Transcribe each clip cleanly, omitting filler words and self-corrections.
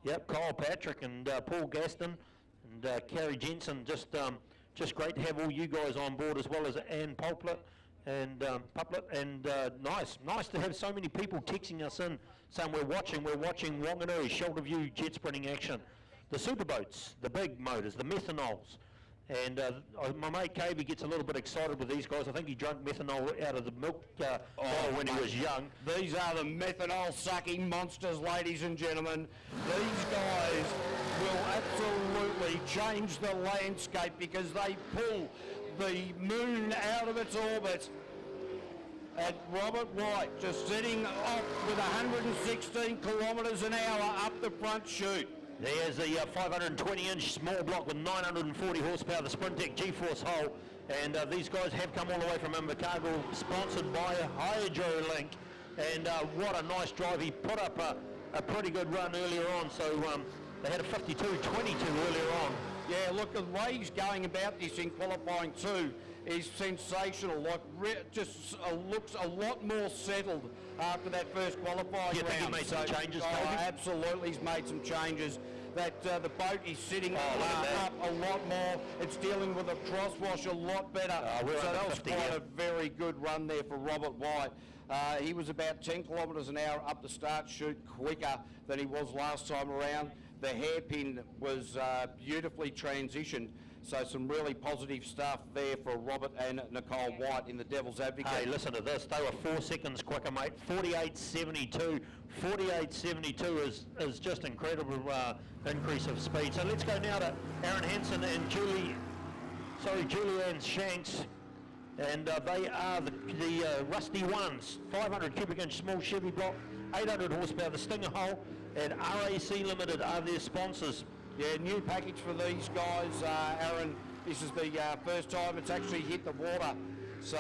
Yep, Kyle Patrick and Paul Gaston and Kerry Jensen. Just great to have all you guys on board, as well as Ann Puplet and nice to have so many people texting us in saying we're watching Wanganui shoulder view jet sprinting action, the superboats, the big motors, the methanols. And my mate Cavey gets a little bit excited with these guys. I think he drank methanol out of the milk bottle when he was young. These are the methanol-sucking monsters, ladies and gentlemen. These guys will absolutely change the landscape because they pull the moon out of its orbit. At Robert White, just setting off with 116 kilometres an hour up the front chute. There's the 520-inch small block with 940 horsepower, the Sprintec G-Force hull, and these guys have come all the way from Invercargill, sponsored by Hydrolink, and what a nice drive. He put up a pretty good run earlier on, so they had a 52.22 earlier on. Yeah, look, the way he's going about this in qualifying too is sensational. Like, just looks a lot more settled after that first qualifying You round. think he made some changes, Oh, maybe? absolutely, he's made some changes. That the boat is sitting up a lot more. It's dealing with a crosswash a lot better. So that was quite a very good run there for Robert White. He was about 10 kilometres an hour up the start chute quicker than he was last time around. The hairpin was beautifully transitioned. So some really positive stuff there for Robert and Nicole White in the Devil's Advocate. Hey, listen to this. They were 4 seconds quicker, mate. 48.72. 48.72 is just incredible increase of speed. So let's go now to Aaron Hansen and Julianne Shanks. And they are the Rusty Ones. 500 cubic inch small Chevy block, 800 horsepower, the Stinger hull, and RAC Limited are their sponsors. Yeah, new package for these guys, Aaron. This is the first time it's actually hit the water. So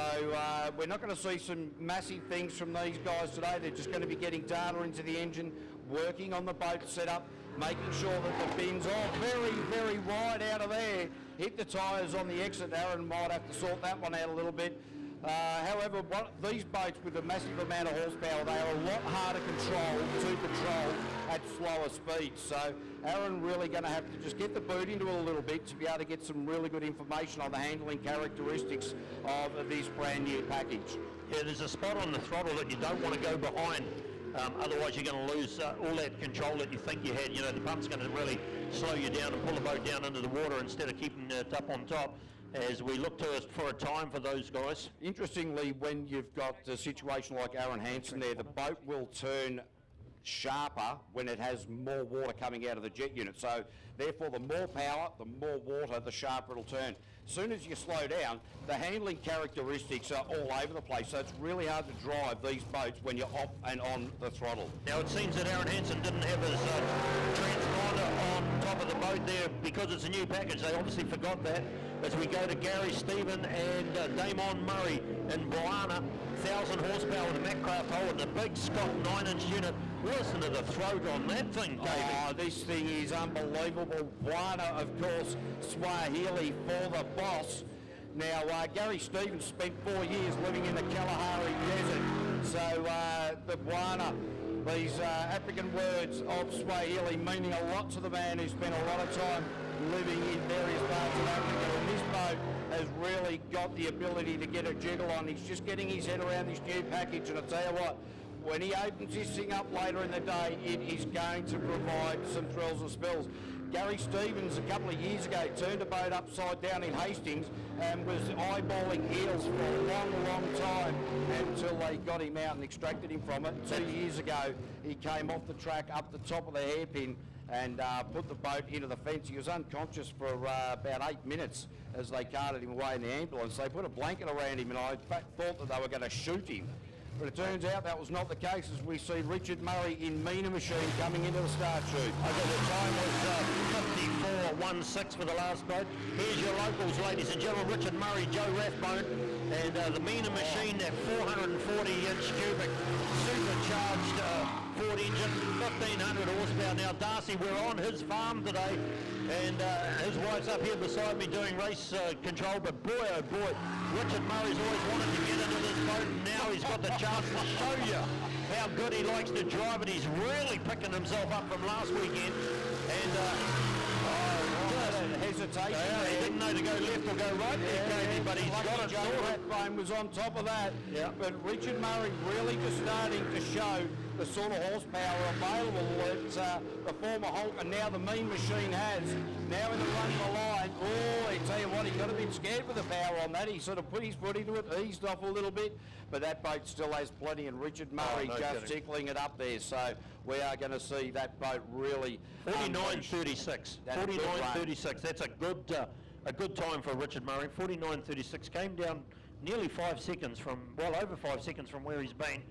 we're not going to see some massive things from these guys today. They're just going to be getting data into the engine, working on the boat setup, making sure that the bins are very, very wide out of there. Hit the tyres on the exit. Aaron might have to sort that one out a little bit. However, these boats with a massive amount of horsepower, they are a lot harder to control at slower speeds. So Aaron really going to have to just get the boot into it a little bit to be able to get some really good information on the handling characteristics of this brand new package. Yeah, there's a spot on the throttle that you don't want to go behind. Otherwise you're going to lose all that control that you think you had. You know, the pump's going to really slow you down and pull the boat down into the water instead of keeping it up on top, as we look for a time for those guys. Interestingly, when you've got a situation like Aaron Hansen there, the boat will turn sharper when it has more water coming out of the jet unit. So therefore, the more power, the more water, the sharper it'll turn. As soon as you slow down, the handling characteristics are all over the place. So it's really hard to drive these boats when you're off and on the throttle. Now it seems that Aaron Hansen didn't have his transponder on top of the boat there because it's a new package. They obviously forgot that. As we go to Gary Stephen and Damon Murray and Brianna, 1,000 horsepower with a Macraft hull and the big Scott 9-inch unit. Listen to the throat on that thing, David. Oh, this thing is unbelievable. Brianna, of course, Swahili for the boss. Now, Gary Stevens spent 4 years living in the Kalahari Desert. So the Brianna, these African words of Swahili meaning a lot to the man who spent a lot of time living in various parts of Africa, and this boat has really got the ability to get a jiggle on. He's just getting his head around this new package, and I tell you what, when he opens this thing up later in the day, it is going to provide some thrills and spills. Gary Stevens, a couple of years ago, turned a boat upside down in Hastings and was eyeballing eels for a long, long time until they got him out and extracted him from it. 2 years ago, he came off the track up the top of the hairpin and put the boat into the fence. He was unconscious for about 8 minutes as they carted him away in the ambulance. They put a blanket around him, and I thought that they were going to shoot him. But it turns out that was not the case, as we see Richard Murray in Meena Machine coming into the start chute. Okay, the time was 54.16 for the last boat. Here's your locals, ladies and gentlemen. Richard Murray, Joe Rathbone, and the Meena Machine, that 440-inch cubic supercharged Ford engine, 1,500 horsepower, Now, Darcy, we're on his farm today, and his wife's up here beside me doing race control, but boy, oh boy, Richard Murray's always wanted to get into this boat, and now he's got the chance to show you how good he likes to drive it. He's really picking himself up from last weekend, and hesitation. He didn't know to go left or go right there, Davey, but he's got it Joe sorted. Rathbone was on top of that. Yeah. But Richard Murray really just starting to show the sort of horsepower available that the former Hulk and now the Mean Machine has. Now in the run of the line, I tell you what, he got a bit scared with the power on that. He sort of put his foot into it, eased off a little bit, but that boat still has plenty, and Richard Murray no just kidding. tickling it up there. So we are going to see that boat really 49.36. That's a good 49.36. That's a good time for Richard Murray. 49.36 came down nearly 5 seconds from, well, over 5 seconds from where he's been.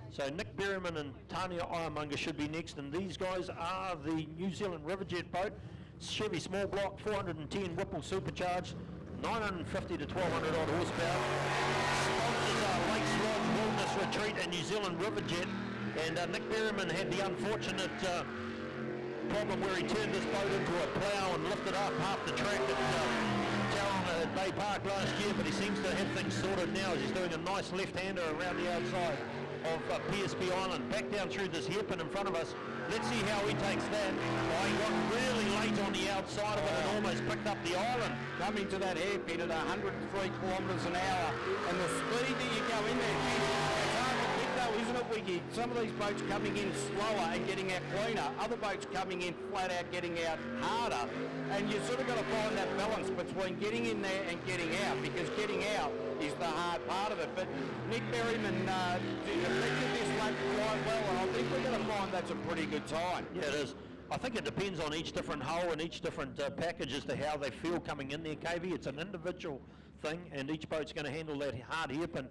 So Nick Berryman and Tania Ironmonger should be next, and these guys are the New Zealand Riverjet boat, Chevy small block, 410 Whipple supercharged, 950 to 1200 odd horsepower. Sponsors are Lakes Lodge Wilderness Retreat and New Zealand Riverjet, and Nick Berryman had the unfortunate problem where he turned this boat into a plough and lifted up half the track at Tauranga at Bay Park last year, but he seems to have things sorted now as he's doing a nice left-hander around the outside of PSP Island, back down through this hairpin in front of us. Let's see how he takes that. He got really late on the outside of it and almost picked up the island. Coming to that hairpin at 103 kilometres an hour, and the speed that you go in there, it's hard to pick though, isn't it, Wiggy? Some of these boats coming in slower and getting out cleaner, other boats coming in flat out getting out harder, and you sort of got to find that balance between getting in there and getting out, because getting out is the hard part of it. But Nick Berryman affected this lap quite well, and I think we're going to find that's a pretty good time. Yeah, it is. I think it depends on each different hull and each different package as to how they feel coming in there, KV. It's an individual thing, and each boat's going to handle that hard hairpin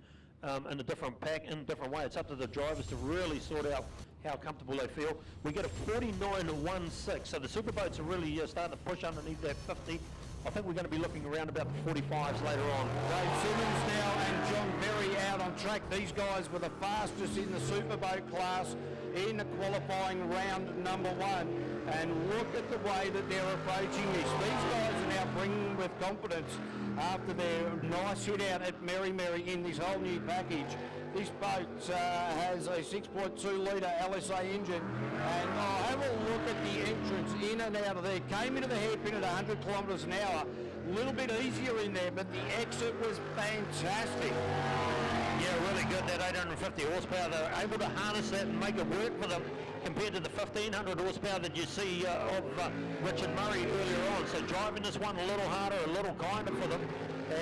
in a different way. It's up to the drivers to really sort out how comfortable they feel. We get a 49.16, so the superboats are really starting to push underneath that 50. I think we're going to be looking around about the 45s later on. Dave Simmons now and John Berry out on track. These guys were the fastest in the superboat class in the qualifying round number 1. And look at the way that they're approaching this. These guys are now bringing with confidence after their nice hit out at Mary Mary in this whole new package. This boat has a 6.2 litre LSA engine, and have a look at the entrance in and out of there. Came into the hairpin at 100 kilometres an hour, a little bit easier in there, but the exit was fantastic. Yeah, really good, that 850 horsepower. They're able to harness that and make it work for them compared to the 1500 horsepower that you see of Richard Murray earlier on. So driving this one a little harder, a little kinder for them,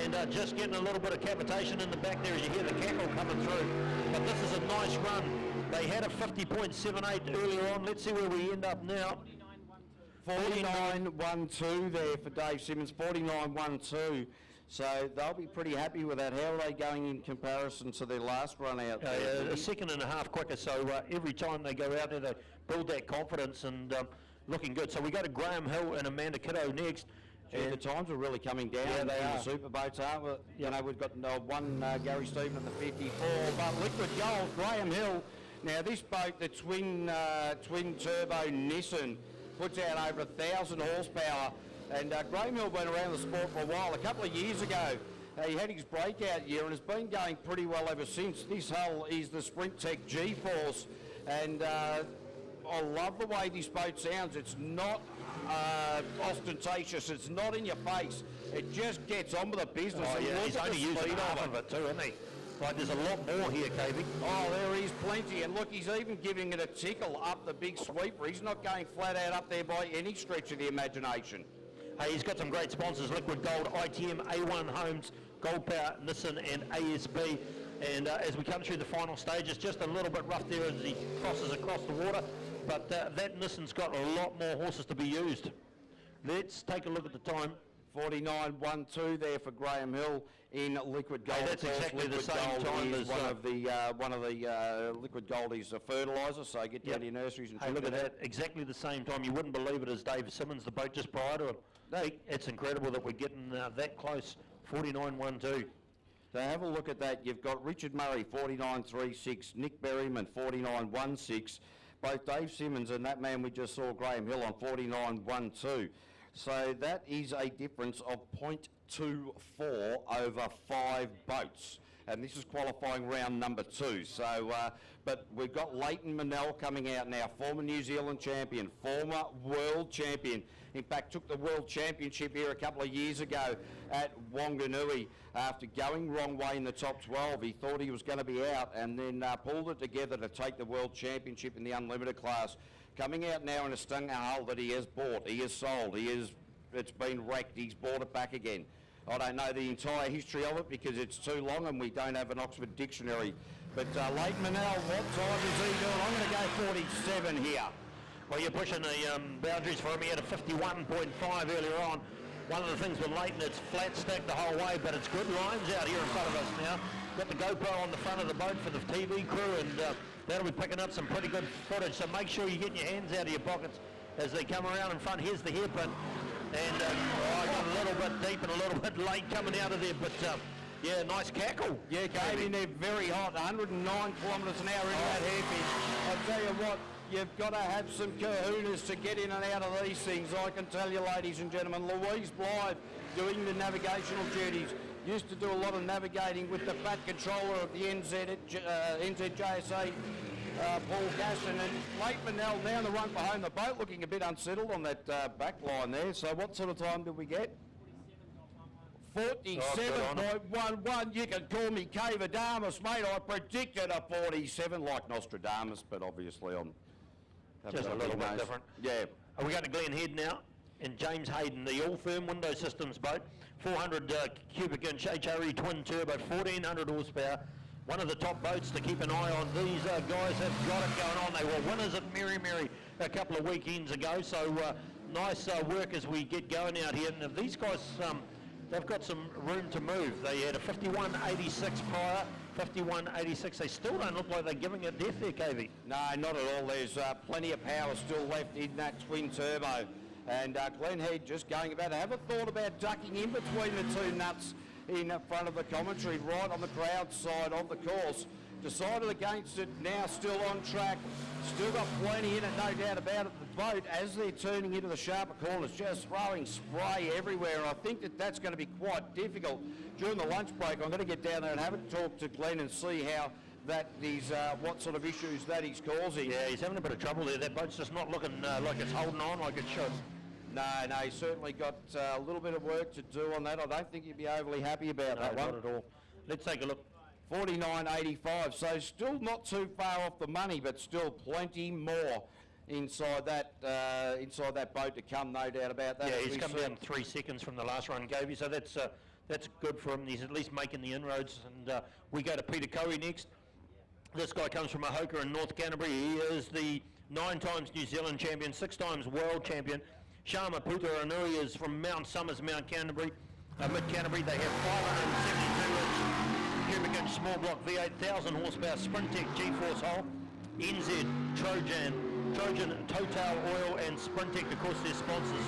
and just getting a little bit of cavitation in the back there as you hear the cackle coming through. But this is a nice run. They had a 50.78 earlier on. Let's see where we end up now. 49.12 there for Dave Simmons, 49.12. So they'll be pretty happy with that. How are they going in comparison to their last run out there? A second and a half quicker, so every time they go out there they build that confidence and looking good. So we go to Graham Hill and Amanda Kiddo next. And the times are really coming down. Yeah, they are. The superboats are. You know, we've got one Gary Stephen at the 54, but Liquid Gold, Graham Hill. Now this boat, the twin turbo Nissan, puts out over 1,000 horsepower. And Graham Hill been around the sport for a while. A couple of years ago, he had his breakout year and has been going pretty well ever since. This hull is the Sprint Tech G-Force, and I love the way this boat sounds. It's not ostentatious. It's not in your face. It just gets on with the business. Oh, yeah, he's only using half of it too, isn't he? Like, there's a lot more here, KV. Oh, there is plenty. And look, he's even giving it a tickle up the big sweeper. He's not going flat out up there by any stretch of the imagination. Hey, he's got some great sponsors: Liquid Gold, ITM, A1 Homes, Gold Power, Nissan, and ASB. And as we come through the final stages, just a little bit rough there as he crosses across the water. But that Nissan's got a lot more horses to be used. Let's take a look at the time. 49.12 there for Graham Hill in Liquid Gold. Hey, that's exactly the same time as one of the Liquid Gold is a fertiliser, so get down to your nurseries and hey, look at that, exactly the same time. You wouldn't believe it as Dave Simmons, the boat just prior to him. It's incredible that we're getting that close. 49.12. So have a look at that. You've got Richard Murray 49.36, Nick Berryman 49.16. both Dave Simmons and that man we just saw, Graham Hill, on 49.12. So that is a difference of 0.24 over 5 boats. And this is qualifying round number 2. So, but we've got Leighton Manel coming out now, former New Zealand champion, former world champion. In fact, took the world championship here a couple of years ago at Wanganui after going wrong way in the top 12. He thought he was going to be out and then pulled it together to take the world championship in the unlimited class. Coming out now in a Stunga hull that he has bought, he has sold, it's been wrecked, he's bought it back again. I don't know the entire history of it because it's too long and we don't have an Oxford dictionary. But Leighton Manel, what time is he doing? I'm going to go 47 here. Well, you're pushing the boundaries for him. He had a 51.5 earlier on. One of the things with Leighton, it's flat stacked the whole way, but it's good lines out here in front of us now. Got the GoPro on the front of the boat for the TV crew, and that'll be picking up some pretty good footage. So make sure you're getting your hands out of your pockets as they come around in front. Here's the hairpin. And I got a little bit deep and a little bit late coming out of there, but yeah, nice cackle. Yeah, came in there very hot, 109 kilometres an hour into that hairpin. I'll tell you what, you've got to have some kahunas to get in and out of these things. I can tell you, ladies and gentlemen, Louise Blythe doing the navigational duties. Used to do a lot of navigating with the fat controller of the NZJSA, Paul Gasson, and Leighton Manel now on the run behind the boat, looking a bit unsettled on that back line there. So what sort of time did we get? 47.11. You can call me Cavadamus, mate. I predicted a 47 like Nostradamus, but obviously I'm just a little bit different. Yeah. We got to Glen Head now, and James Hayden, the all-firm window systems boat, 400 cubic inch HRE twin turbo, 1400 horsepower. One of the top boats to keep an eye on. These guys have got it going on. They were winners at Mary Mary a couple of weekends ago, so nice work as we get going out here. And these guys, they've got some room to move. They had a 51.86 prior, 51.86. They still don't look like they're giving it death there, KV. No, not at all. There's plenty of power still left in that twin turbo. And Glen Head just going about to have a thought about ducking in between the two nuts in front of the commentary, right on the crowd side of the course. Decided against it, now still on track. Still got plenty in it, no doubt about it. The boat, as they're turning into the sharper corners, just throwing spray everywhere. And I think that that's going to be quite difficult. During the lunch break, I'm going to get down there and have a talk to Glenn and see how that is, what sort of issues that he's causing. Yeah, he's having a bit of trouble there. That boat's just not looking like it's holding on like it should. No, he's certainly got a little bit of work to do on that. I don't think he'd be overly happy about that one. Not at all. Let's take a look. 49.85, so still not too far off the money, but still plenty more inside that boat to come, no doubt about that. Yeah, he's come down 3 seconds from the last run, Gavey, so that's good for him. He's at least making the inroads, and we go to Peter Coey next. This guy comes from Ahoka in North Canterbury. He is the 9 times New Zealand champion, 6 times world champion. Shama Putarunui is from Mount Somers, Mount Canterbury, Mid-Canterbury. They have 572 cubic inch small block V8, 1,000 horsepower Sprintec G-Force hull, NZ, Trojan, Total Oil and Sprintec, of course, their sponsors.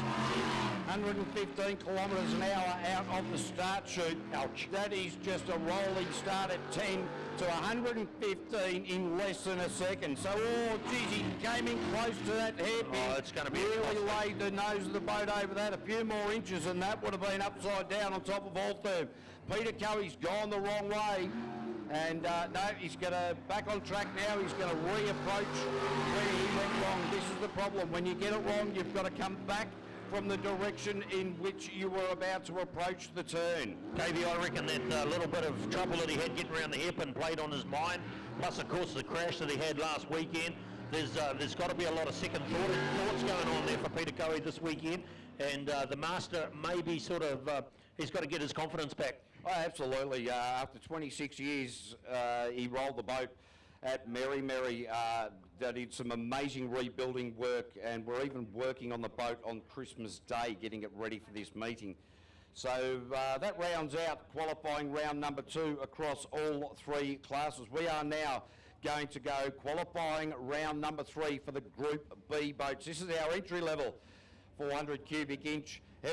115 kilometres an hour out of the start chute. Ouch. That is just a rolling start at 10 to 115 in less than a second. So, oh, geez, he came in close to that hairpin. Oh, it's going to be really laid the nose of the boat over that. A few more inches and that would have been upside down on top of all third. Peter Coey's gone the wrong way. And no, he's going to back on track now. He's going to reapproach where he went wrong. This is the problem. When you get it wrong, you've got to come back from the direction in which you were about to approach the turn. Davey, I reckon that little bit of trouble that he had getting around the hairpin played on his mind, plus of course the crash that he had last weekend. There's got to be a lot of second thoughts going on there for Peter Coey this weekend, and the master maybe sort of, he's got to get his confidence back. Oh, absolutely. After 26 years, he rolled the boat at Mary Mary. That did some amazing rebuilding work, and we're even working on the boat on Christmas Day, getting it ready for this meeting. So that rounds out qualifying round number 2 across all 3 classes. We are now going to go qualifying round number 3 for the Group B boats. This is our entry level 400 cubic inch